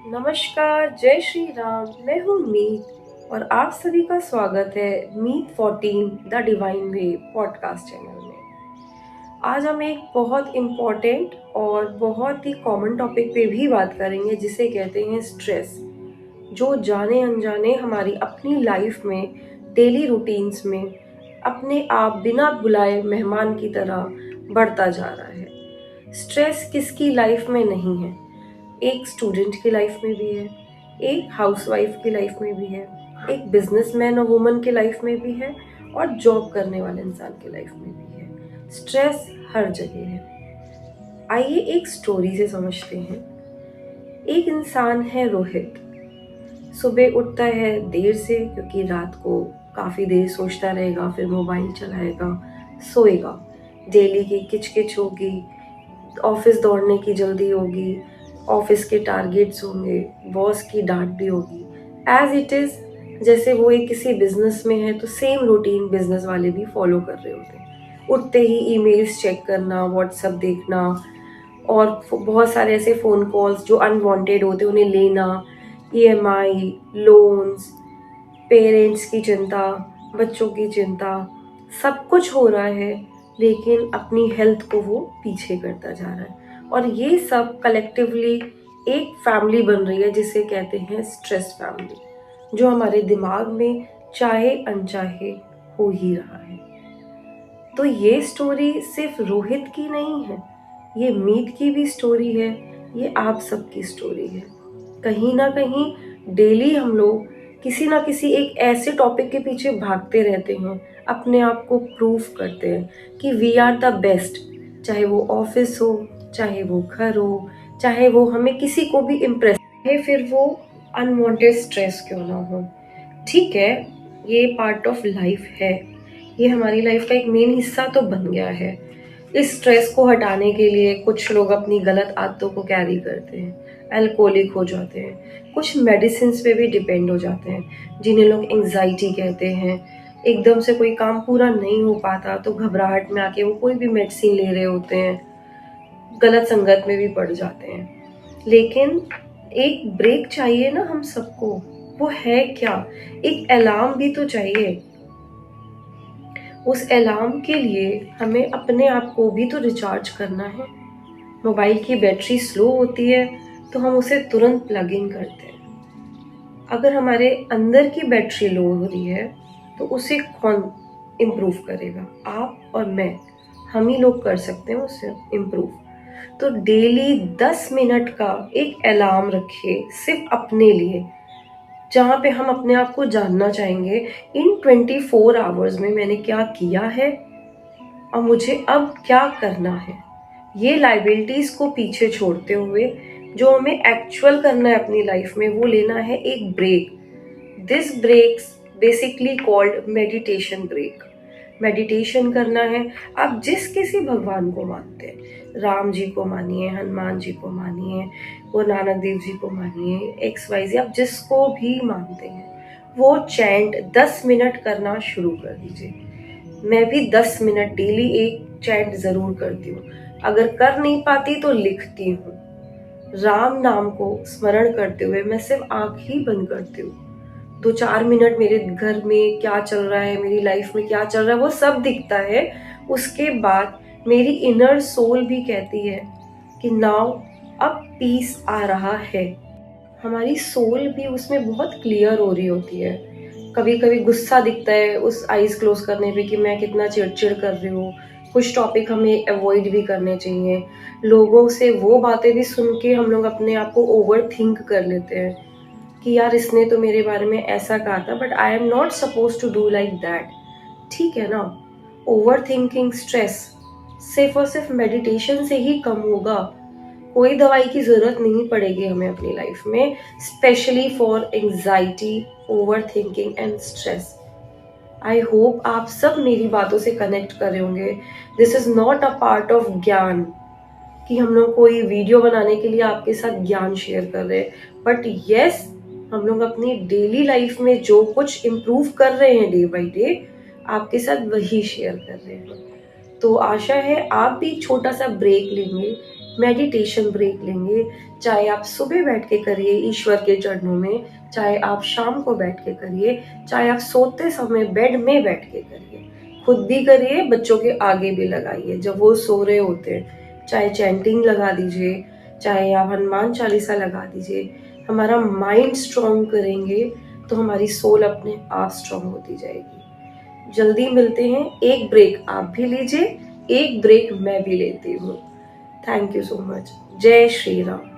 नमस्कार, जय श्री राम। मैं हूँ मीत और आप सभी का स्वागत है मीत 14 the divine way podcast channel में। आज हम एक बहुत इम्पोर्टेंट और बहुत ही कॉमन टॉपिक पे भी बात करेंगे जिसे कहते हैं स्ट्रेस, जो जाने अनजाने हमारी अपनी लाइफ में डेली रूटीन्स में अपने आप बिना बुलाए मेहमान की तरह बढ़ता जा रहा है। स्ट्रेस किसकी लाइफ में नहीं है? एक स्टूडेंट की लाइफ में भी है, एक हाउसवाइफ की लाइफ में भी है, एक बिजनेसमैन और वुमन की लाइफ में भी है और जॉब करने वाले इंसान की लाइफ में भी है। स्ट्रेस हर जगह है। आइए एक स्टोरी से समझते हैं। एक इंसान है रोहित। सुबह उठता है देर से क्योंकि रात को काफ़ी देर सोचता रहेगा, फिर मोबाइल चलाएगा, सोएगा। डेली की किचकिच होगी, ऑफिस दौड़ने की जल्दी होगी, ऑफिस के टारगेट्स होंगे, बॉस की डांट भी होगी। एज इट इज़, जैसे वो एक किसी बिजनेस में है तो सेम रूटीन बिजनेस वाले भी फॉलो कर रहे होते हैं। उठते ही ईमेल्स चेक करना, व्हाट्सएप देखना और बहुत सारे ऐसे फ़ोन कॉल्स जो अनवांटेड होते हैं उन्हें लेना, ईएमआई, लोन्स, पेरेंट्स की चिंता, बच्चों की चिंता, सब कुछ हो रहा है, लेकिन अपनी हेल्थ को वो पीछे करता जा रहा है। और ये सब कलेक्टिवली एक फैमिली बन रही है जिसे कहते हैं स्ट्रेस फैमिली, जो हमारे दिमाग में चाहे अनचाहे हो ही रहा है। तो ये स्टोरी सिर्फ रोहित की नहीं है, ये मीत की भी स्टोरी है, ये आप सबकी स्टोरी है। कहीं ना कहीं डेली हम लोग किसी ना किसी एक ऐसे टॉपिक के पीछे भागते रहते हैं, अपने आप को प्रूफ करते हैं कि वी आर द बेस्ट। चाहे वो ऑफिस हो, चाहे वो घर हो, चाहे वो हमें किसी को भी इम्प्रेस, चाहे फिर वो अनवांटेड स्ट्रेस क्यों ना हो। ठीक है, ये पार्ट ऑफ लाइफ है, ये हमारी लाइफ का एक मेन हिस्सा तो बन गया है। इस स्ट्रेस को हटाने के लिए कुछ लोग अपनी गलत आदतों को कैरी करते हैं, अल्कोहलिक हो जाते हैं, कुछ मेडिसिन पे भी डिपेंड हो जाते हैं जिन्हें लोग एंजाइटी कहते हैं। एकदम से कोई काम पूरा नहीं हो पाता तो घबराहट में आके वो कोई भी मेडिसिन ले रहे होते हैं, गलत संगत में भी पड़ जाते हैं। लेकिन एक ब्रेक चाहिए ना हम सबको। वो है क्या? एक अलार्म भी तो चाहिए। उस अलार्म के लिए हमें अपने आप को भी तो रिचार्ज करना है। मोबाइल की बैटरी स्लो होती है तो हम उसे तुरंत प्लग इन करते हैं। अगर हमारे अंदर की बैटरी लो हो रही है तो उसे कौन इम्प्रूव करेगा? आप और मैं, हम ही लोग कर सकते हैं उसे इम्प्रूव। तो डेली 10 मिनट का एक अलार्म रखिए सिर्फ अपने लिए, जहाँ पे हम अपने आप को जानना चाहेंगे इन 24 आवर्स में मैंने क्या किया है और मुझे अब क्या करना है। ये लाइबिलिटीज को पीछे छोड़ते हुए जो हमें एक्चुअल करना है अपनी लाइफ में, वो लेना है एक break. This breaks basically called meditation break. Meditation करना है। आप जिस किसी भगवान को मानते हैं, राम जी को मानिए, हनुमान जी को मानिए, वो नानक देव जी को मानिए, एक्स वाई जी, आप जिसको भी मानते हैं वो चैंट 10 मिनट करना शुरू कर दीजिए। मैं भी 10 मिनट डेली एक चैंट जरूर करती हूँ। अगर कर नहीं पाती तो लिखती हूँ। राम नाम को स्मरण करते हुए मैं सिर्फ आंख ही बंद करती हूँ। 2-4 मिनट मेरे घर में क्या चल रहा है, मेरी लाइफ में क्या चल रहा है, वो सब दिखता है। उसके बाद मेरी इनर सोल भी कहती है कि नाउ अब पीस आ रहा है। हमारी सोल भी उसमें बहुत क्लियर हो रही होती है। कभी कभी गुस्सा दिखता है उस आईज क्लोज करने पे कि मैं कितना चिड़चिड़ कर रही हूँ। कुछ टॉपिक हमें अवॉइड भी करने चाहिए। लोगों से वो बातें भी सुन के हम लोग अपने आप को ओवर थिंक कर लेते हैं कि यार इसने तो मेरे बारे में ऐसा कहा था, but I am not suppose to do like that. ठीक है ना? ओवर थिंकिंग स्ट्रेस सिर्फ और सिर्फ मेडिटेशन से ही कम होगा। कोई दवाई की जरूरत नहीं पड़ेगी हमें अपनी लाइफ में, specially for anxiety, over thinking and stress. I hope आप सब मेरी बातों से कनेक्ट कर रहे होंगे। This is not a part of ज्ञान कि हम लोग कोई वीडियो बनाने के लिए आपके साथ ज्ञान शेयर कर रहे हैं, बट यस, हम लोग अपनी डेली लाइफ में जो कुछ इम्प्रूव कर रहे हैं डे बाई डे, आपके साथ वही शेयर कर रहे हैं। तो आशा है आप भी छोटा सा ब्रेक लेंगे, मेडिटेशन ब्रेक लेंगे, चाहे आप सुबह बैठ के करिए ईश्वर के चरणों में, चाहे आप शाम को बैठ के करिए, चाहे आप सोते समय बेड में बैठ के करिए, खुद भी करिए, बच्चों के आगे भी लगाइए जब वो सो रहे होते हैं। चाहे चैंटिंग लगा दीजिए, चाहे आप हनुमान चालीसा लगा दीजिए। हमारा माइंड स्ट्रॉन्ग करेंगे तो हमारी सोल अपने आप स्ट्रॉन्ग होती जाएगी। जल्दी मिलते हैं, एक ब्रेक आप भी लीजिए, एक ब्रेक मैं भी लेती हूँ। Thank you so much. जय श्री राम।